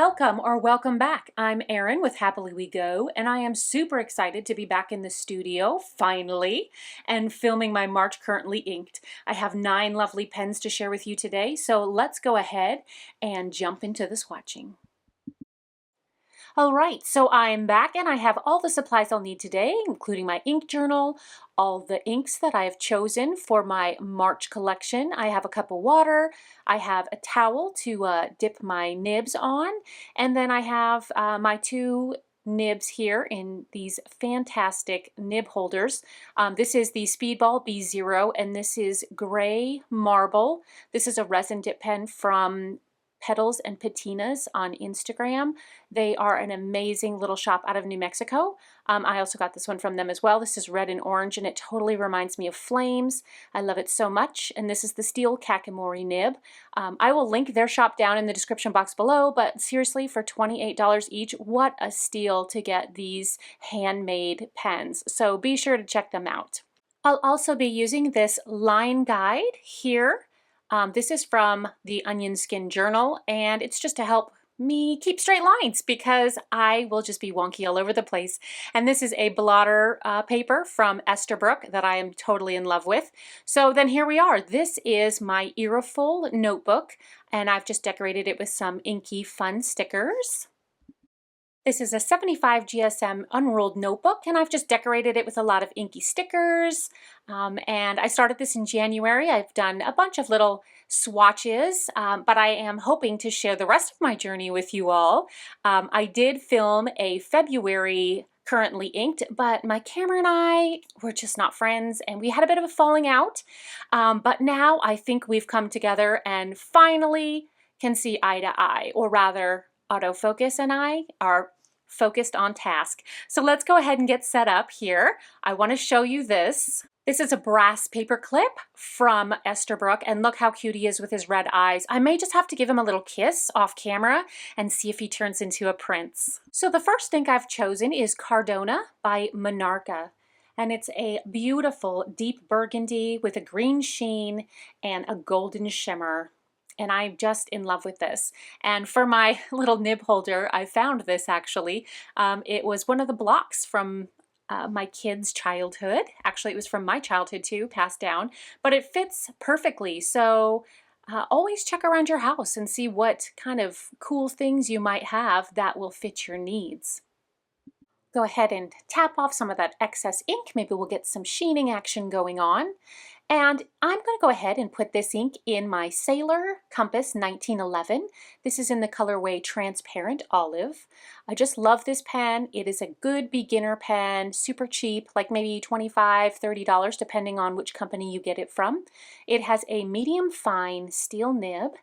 Welcome or welcome back. I'm Erin with Happily We Go, and I am super excited to be back in the studio, finally, and filming my March Currently Inked. I have 9 lovely pens to share with you today, so let's go ahead and jump into the swatching. All right, so I'm back and I have all the supplies I'll need today, including my ink journal, all the inks that I have chosen for my March collection. I have a cup of water, I have a towel to dip my nibs on, and then I have my 2 nibs here in these fantastic nib holders. This is the Speedball B0 and this is Gray Marble. This is a resin dip pen from Petals and Patinas on Instagram. They are an amazing little shop out of New Mexico. I also got this one from them as well. This is red and orange and it totally reminds me of flames. I love it so much. And this is the Steel Kakimori nib. I will link their shop down in the description box below, but seriously, for $28 each, what a steal to get these handmade pens. So be sure to check them out. I'll also be using this line guide here. This is from the Onion Skin Journal, and it's just to help me keep straight lines because I will just be wonky all over the place. And this is a blotter paper from Esterbrook that I am totally in love with. So then here we are. This is my Irreful notebook, and I've just decorated it with some inky fun stickers. This is a 75 GSM unrolled notebook, and I've just decorated it with a lot of inky stickers. And I started this in January. I've done a bunch of little swatches, but I am hoping to share the rest of my journey with you all. I did film a February Currently Inked, but my camera and I were just not friends, and we had a bit of a falling out. But now I think we've come together and finally can see eye to eye, or rather, autofocus and I are focused on task. So let's go ahead and get set up here. I want to show you this. This is a brass paper clip from Esterbrook, and look how cute he is with his red eyes. I may just have to give him a little kiss off camera and see if he turns into a prince. So the first ink I've chosen is Cardona by Monarca. And it's a beautiful deep burgundy with a green sheen and a golden shimmer. And I'm just in love with this. And for my little nib holder, I found this actually. It was one of the blocks from my kids' childhood. Actually, it was from my childhood too, passed down, but it fits perfectly. So always check around your house and see what kind of cool things you might have that will fit your needs. Go ahead and tap off some of that excess ink. Maybe we'll get some sheening action going on. And I'm going to go ahead and put this ink in my Sailor Compass 1911. This is in the colorway Transparent Olive. I just love this pen. It is a good beginner pen, super cheap, like maybe $25, $30, depending on which company you get it from. It has a medium fine steel nib,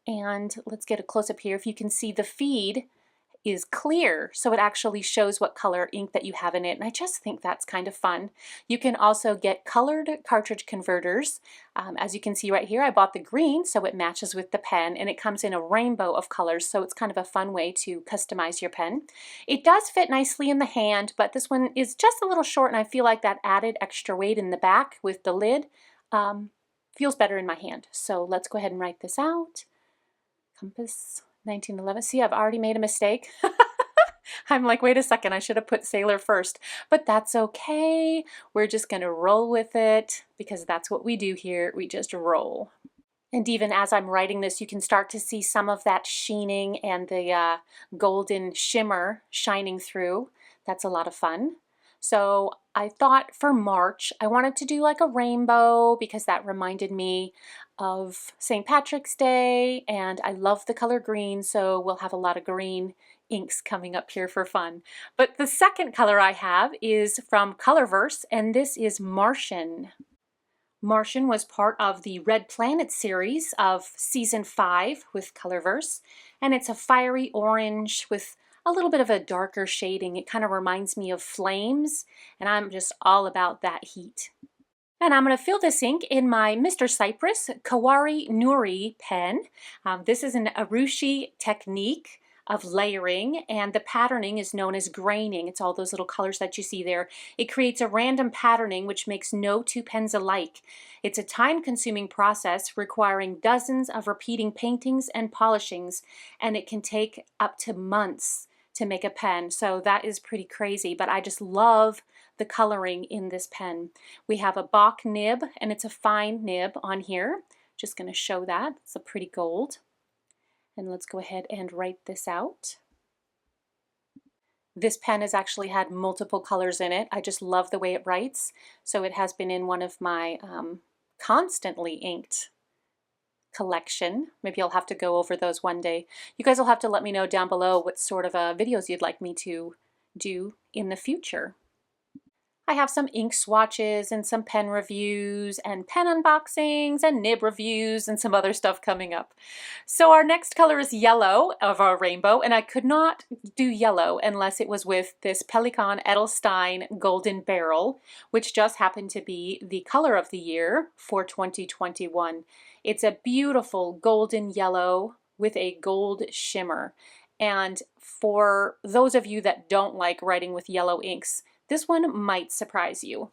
and let's get a close-up here. If you can see, the feed is clear, so it actually shows what color ink that you have in it, and I just think that's kind of fun. You can also get colored cartridge converters. As you can see right here, I bought the green so it matches with the pen, and it comes in a rainbow of colors, so it's kind of a fun way to customize your pen. It does fit nicely in the hand, but this one is just a little short, and I feel like that added extra weight in the back with the lid feels better in my hand. So let's go ahead and write this out. Compass 1911. See, I've already made a mistake. I'm like, wait a second, I should have put Sailor first, but that's okay. We're just going to roll with it because that's what we do here. We just roll. And even as I'm writing this, you can start to see some of that sheening and the golden shimmer shining through. That's a lot of fun. So I thought for March, I wanted to do like a rainbow because that reminded me of St. Patrick's Day, and I love the color green, so we'll have a lot of green inks coming up here for fun. But the second color I have is from Colorverse, and this is Martian. Martian was part of the Red Planet series of season 5 with Colorverse, and it's a fiery orange with a little bit of a darker shading. It kind of reminds me of flames, and I'm just all about that heat. And I'm going to fill this ink in my Mr. Cypress Kawari Nuri pen. This is an urushi technique. of layering, and the patterning is known as graining. It's all those little colors that you see there. It creates a random patterning which makes no two pens alike. It's a time-consuming process requiring dozens of repeating paintings and polishings, and it can take up to months to make a pen. So that is pretty crazy, but I just love the coloring in this pen. We have a Bach nib, and it's a fine nib on here. Just going to show that. It's a pretty gold. And let's go ahead and write this out. This pen has actually had multiple colors in it. I just love the way it writes. So it has been in one of my constantly inked collection. Maybe I'll have to go over those one day. You guys will have to let me know down below what sort of videos you'd like me to do in the future. I have some ink swatches and some pen reviews and pen unboxings and nib reviews and some other stuff coming up. So our next color is yellow of our rainbow, and I could not do yellow unless it was with this Pelikan Edelstein Golden Barrel, which just happened to be the color of the year for 2021. It's a beautiful golden yellow with a gold shimmer. And for those of you that don't like writing with yellow inks, this one might surprise you.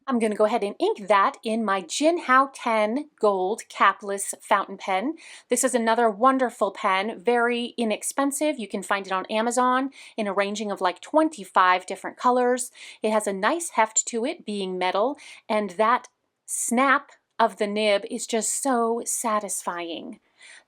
I'm going to go ahead and ink that in my Jinhao 10 Gold Capless Fountain Pen. This is another wonderful pen, very inexpensive. You can find it on Amazon in a ranging of like 25 different colors. It has a nice heft to it, being metal, and that snap of the nib is just so satisfying.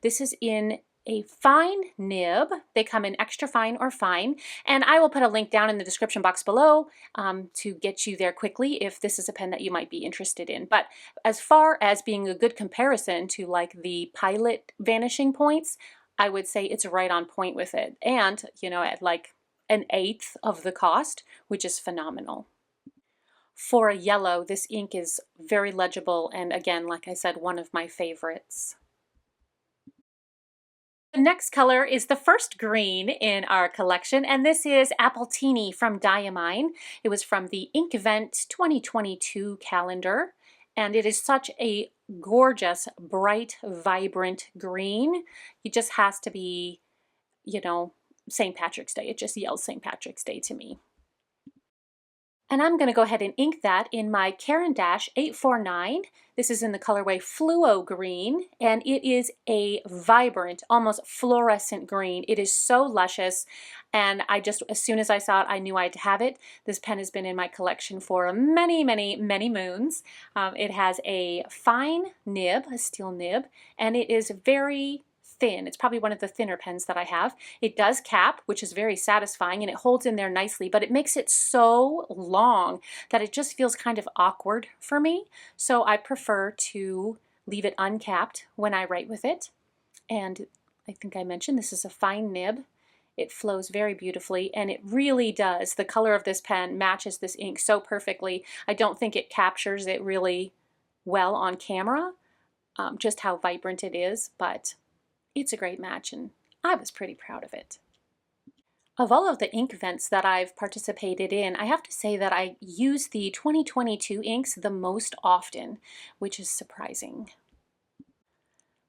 This is in a fine nib. They come in extra fine or fine, and I will put a link down in the description box below to get you there quickly if this is a pen that you might be interested in. But as far as being a good comparison to like the Pilot vanishing points, I would say it's right on point with it, and you know, at like 1/8 of the cost, which is phenomenal. For a yellow, this ink is very legible, and again, like I said, one of my favorites. The next color is the first green in our collection, and this is Appletini from Diamine. It was from the Inkvent 2022 calendar, and it is such a gorgeous, bright, vibrant green. It just has to be, you know, St. Patrick's Day. It just yells St. Patrick's Day to me. And I'm going to go ahead and ink that in my Caran d'Ache 849. This is in the colorway Fluo Green, and it is a vibrant, almost fluorescent green. It is so luscious, and I just, as soon as I saw it, I knew I'd have it. This pen has been in my collection for many, many, many moons. It has a fine nib, a steel nib, and it is very thin. It's probably one of the thinner pens that I have. It does cap, which is very satisfying, and it holds in there nicely, but it makes it so long that it just feels kind of awkward for me. So I prefer to leave it uncapped when I write with it. And I think I mentioned this is a fine nib. It flows very beautifully, and it really does. The color of this pen matches this ink so perfectly. I don't think it captures it really well on camera, just how vibrant it is, but it's a great match, and I was pretty proud of it. Of all of the Inkvents that I've participated in, I have to say that I use the 2022 inks the most often, which is surprising.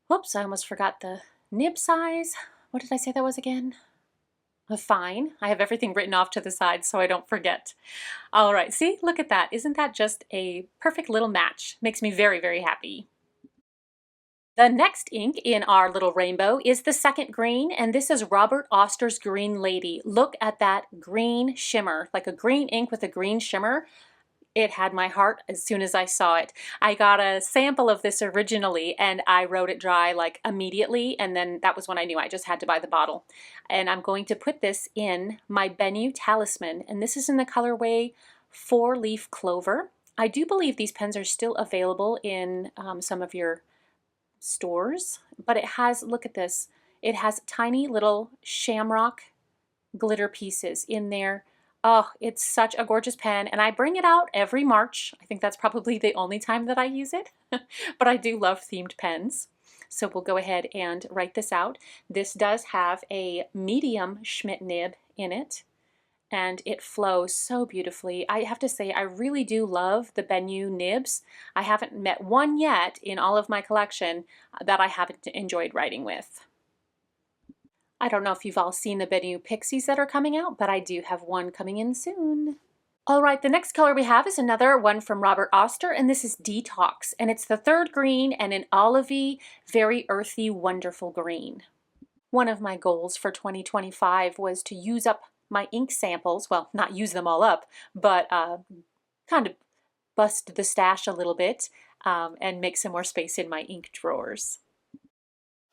Whoops, I almost forgot the nib size. What did I say that was again? A fine. I have everything written off to the side so I don't forget. All right, see, look at that. Isn't that just a perfect little match? Makes me very, very happy. The next ink in our little rainbow is the second green, and this is Robert Oster's Green Lady. Look at that green shimmer, like a green ink with a green shimmer. It had my heart as soon as I saw it. I got a sample of this originally, and I wrote it dry like immediately, and then that was when I knew I just had to buy the bottle. And I'm going to put this in my Bennu Talisman, and this is in the colorway 4-Leaf Clover. I do believe these pens are still available in some of your stores, but it has, look at this, it has tiny little shamrock glitter pieces in there. Oh, it's such a gorgeous pen, and I bring it out every March. I think that's probably the only time that I use it, but I do love themed pens. So we'll go ahead and write this out. This does have a medium Schmidt nib in it, and it flows so beautifully. I have to say, I really do love the Bennu nibs. I haven't met one yet in all of my collection that I haven't enjoyed writing with. I don't know if you've all seen the new Pixies that are coming out, but I do have one coming in soon. All right, the next color we have is another one from Robert Oster, and this is Detox, and it's the third green and an olivey, very earthy, wonderful green. One of my goals for 2025 was to use up my ink samples, well, not use them all up, but kind of bust the stash a little bit and make some more space in my ink drawers.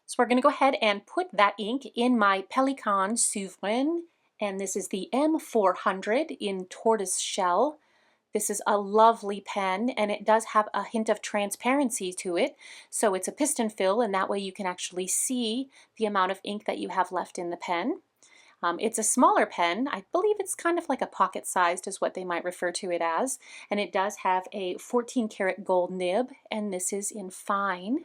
So we're going to go ahead and put that ink in my Pelikan Souverain, and this is the M400 in tortoise shell. This is a lovely pen, and it does have a hint of transparency to it. So it's a piston fill, and that way you can actually see the amount of ink that you have left in the pen. It's a smaller pen. I believe it's kind of like a pocket-sized is what they might refer to it as. And it does have a 14 karat gold nib, and this is in fine.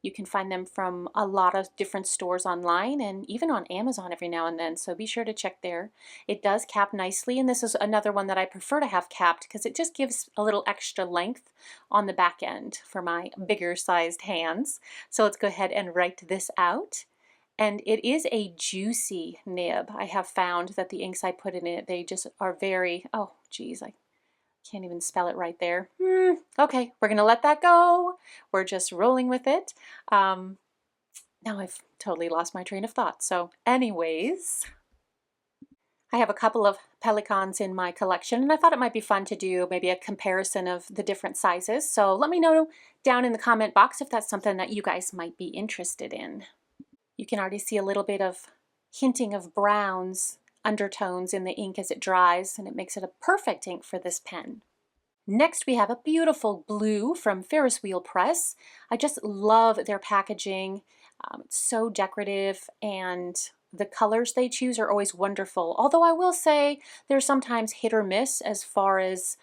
You can find them from a lot of different stores online and even on Amazon every now and then, so be sure to check there. It does cap nicely, and this is another one that I prefer to have capped because it just gives a little extra length on the back end for my bigger sized hands. So let's go ahead and write this out. And it is a juicy nib. I have found that the inks I put in it, they just are very, oh geez, I can't even spell it right there. Okay, we're gonna let that go. We're just rolling with it. Now I've totally lost my train of thought. So anyways, I have a couple of Pelikans in my collection, and I thought it might be fun to do maybe a comparison of the different sizes. So let me know down in the comment box if that's something that you guys might be interested in. You can already see a little bit of hinting of browns, undertones in the ink as it dries, and it makes it a perfect ink for this pen. Next, we have a beautiful blue from Ferris Wheel Press. I just love their packaging. It's so decorative, and the colors they choose are always wonderful. Although I will say they're sometimes hit or miss as far as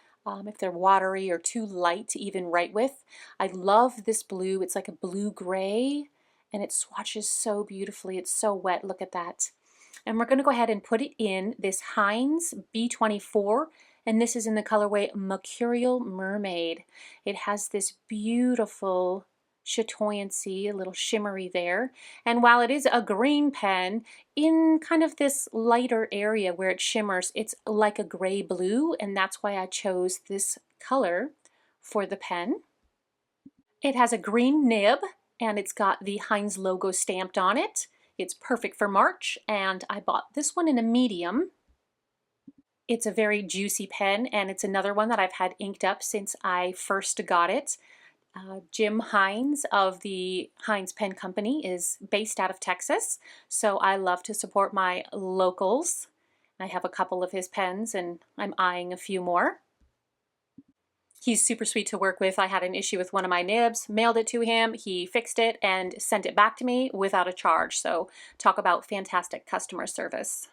if they're watery or too light to even write with. I love this blue. It's like a blue-gray, and it swatches so beautifully. It's so wet. Look at that. And we're going to go ahead and put it in this Heinz B24, and this is in the colorway Mercurial Mermaid. It has this beautiful chatoyancy, a little shimmery there. And while it is a green pen, in kind of this lighter area where it shimmers, it's like a gray blue, and that's why I chose this color for the pen. It has a green nib, and it's got the Heinz logo stamped on it. It's perfect for March, and I bought this one in a medium. It's a very juicy pen, and it's another one that I've had inked up since I first got it. Jim Heinz of the Heinz Pen Company is based out of Texas, so I love to support my locals. I have a couple of his pens, and I'm eyeing a few more. He's super sweet to work with. I had an issue with one of my nibs, mailed it to him, he fixed it and sent it back to me without a charge. So talk about fantastic customer service.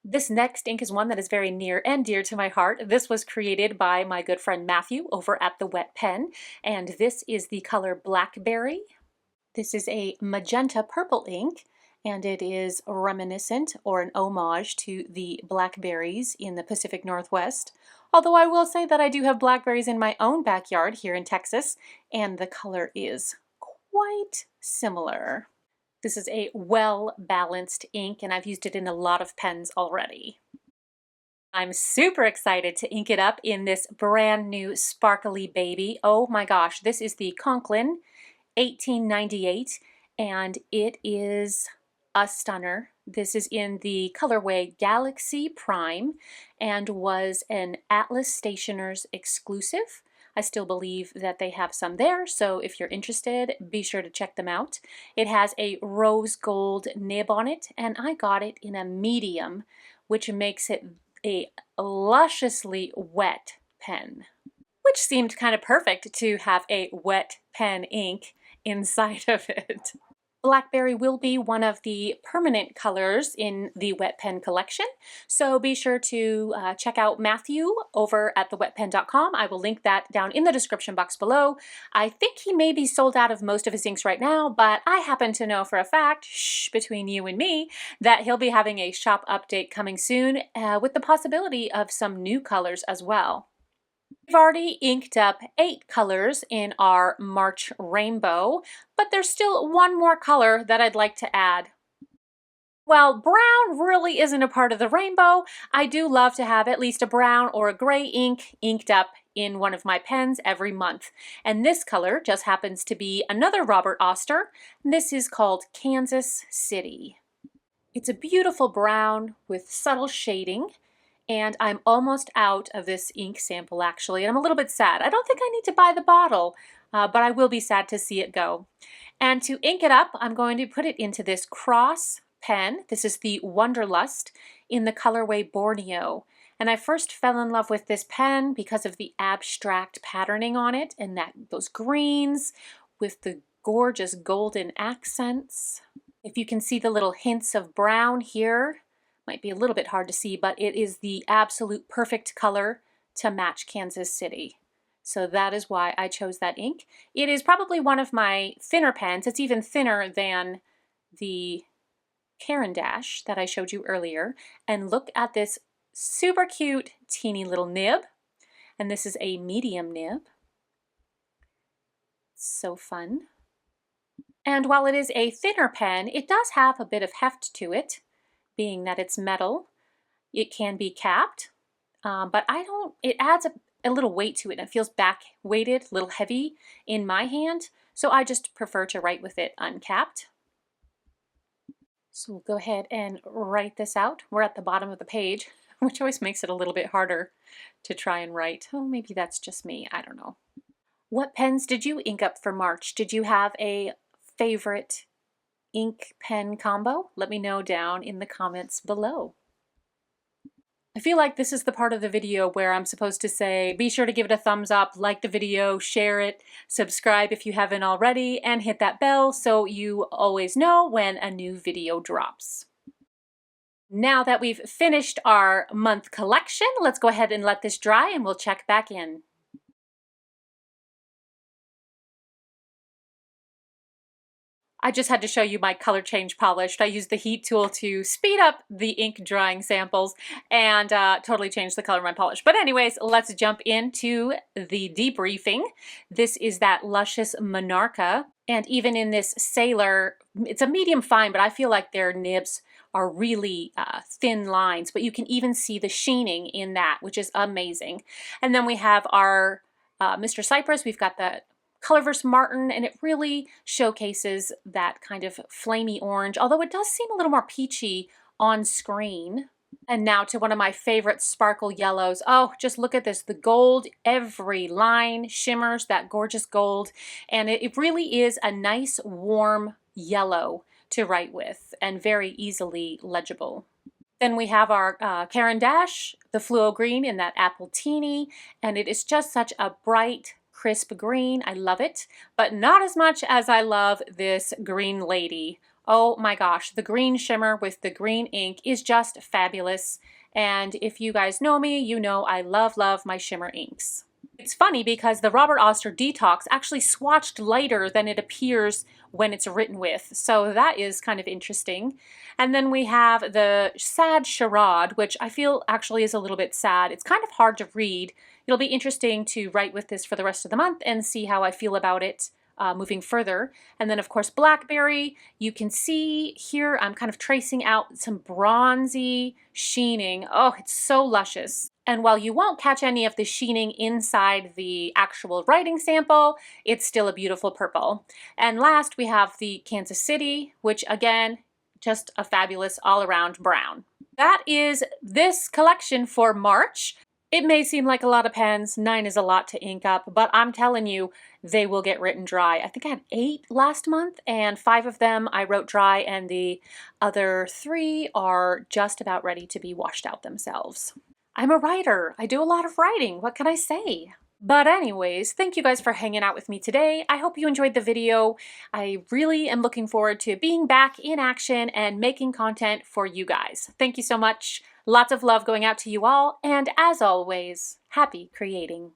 This next ink is one that is very near and dear to my heart. This was created by my good friend Matthew over at The Wet Pen, and this is the color Blackberry. This is a magenta purple ink, and it is reminiscent or an homage to the blackberries in the Pacific Northwest. Although I will say that I do have blackberries in my own backyard here in Texas, and the color is quite similar. This is a well-balanced ink, and I've used it in a lot of pens already. I'm super excited to ink it up in this brand new sparkly baby. Oh my gosh, this is the Conklin 1898, and it is a stunner. This is in the colorway Galaxy Prime and was an Atlas Stationers exclusive. I still believe that they have some there, so if you're interested, be sure to check them out. It has a rose gold nib on it, and I got it in a medium, which makes it a lusciously wet pen, which seemed kind of perfect to have a wet pen ink inside of it. Blackberry will be one of the permanent colors in the Wet Pen collection, so be sure to check out Matthew over at thewetpen.com. I will link that down in the description box below. I think he may be sold out of most of his inks right now, but I happen to know for a fact, shh, between you and me, that he'll be having a shop update coming soon with the possibility of some new colors as well. We've already inked up 8 colors in our March rainbow, but there's still one more color that I'd like to add. While brown really isn't a part of the rainbow, I do love to have at least a brown or a gray ink inked up in one of my pens every month. And this color just happens to be another Robert Oster. This is called Kansas City. It's a beautiful brown with subtle shading, and I'm almost out of this ink sample actually, and I'm a little bit sad. I don't think I need to buy the bottle, but I will be sad to see it go. And to ink it up, I'm going to put it into this cross pen. This is the Wonderlust in the colorway Borneo. And I first fell in love with this pen because of the abstract patterning on it and those greens with the gorgeous golden accents. If you can see the little hints of brown here, might be a little bit hard to see, but it is the absolute perfect color to match Kansas City. So that is why I chose that ink. It is probably one of my thinner pens. It's even thinner than the Caran d'Ache that I showed you earlier. And look at this super cute teeny little nib. And this is a medium nib. So fun. And while it is a thinner pen, it does have a bit of heft to it, being that it's metal. It can be capped, but it adds a little weight to it, and it feels back weighted, a little heavy in my hand, so I just prefer to write with it uncapped. So we'll go ahead and write this out. We're at the bottom of the page, which always makes it a little bit harder to try and write. Oh, maybe that's just me, I don't know. What pens did you ink up for March? Did you have a favorite ink pen combo? Let me know down in the comments below. I feel like this is the part of the video where I'm supposed to say, be sure to give it a thumbs up, like the video, share it, subscribe if you haven't already, and hit that bell so you always know when a new video drops. Now that we've finished our month collection, let's go ahead and let this dry and we'll check back in. I just had to show you my color change polished. I used the heat tool to speed up the ink drying samples and totally change the color of my polish. But anyways, let's jump into the debriefing. This is that luscious Monarcha. And even in this Sailor, it's a medium fine, but I feel like their nibs are really thin lines, but you can even see the sheening in that, which is amazing. And then we have our Mr. Cypress. We've got the Colorverse Martin, and it really showcases that kind of flamey orange, although it does seem a little more peachy on screen. And now to one of my favorite sparkle yellows. Oh, just look at this, the gold, every line shimmers that gorgeous gold, and it really is a nice warm yellow to write with and very easily legible. Then we have our Caran d'Ache, the fluo green in that apple teeny, and it is just such a bright, crisp green. I love it, but not as much as I love this green lady. Oh my gosh, the green shimmer with the green ink is just fabulous. And if you guys know me, you know I love my shimmer inks. It's funny because the Robert Oster Detox actually swatched lighter than it appears when it's written with, so that is kind of interesting. And then we have the Sad Charade, which I feel actually is a little bit sad. It's kind of hard to read. It'll be interesting to write with this for the rest of the month and see how I feel about it moving further. And then of course Blackberry, you can see here I'm kind of tracing out some bronzy sheening. Oh, it's so luscious. And while you won't catch any of the sheening inside the actual writing sample, it's still a beautiful purple. And last we have the Kansas City, which again, just a fabulous all-around brown. That is this collection for March. It may seem like a lot of pens, 9 is a lot to ink up, but I'm telling you, they will get written dry. I think I had 8 last month, and 5 of them I wrote dry, and the other 3 are just about ready to be washed out themselves. I'm a writer. I do a lot of writing. What can I say? But anyways, thank you guys for hanging out with me today. I hope you enjoyed the video. I really am looking forward to being back in action and making content for you guys. Thank you so much. Lots of love going out to you all, and as always, happy creating.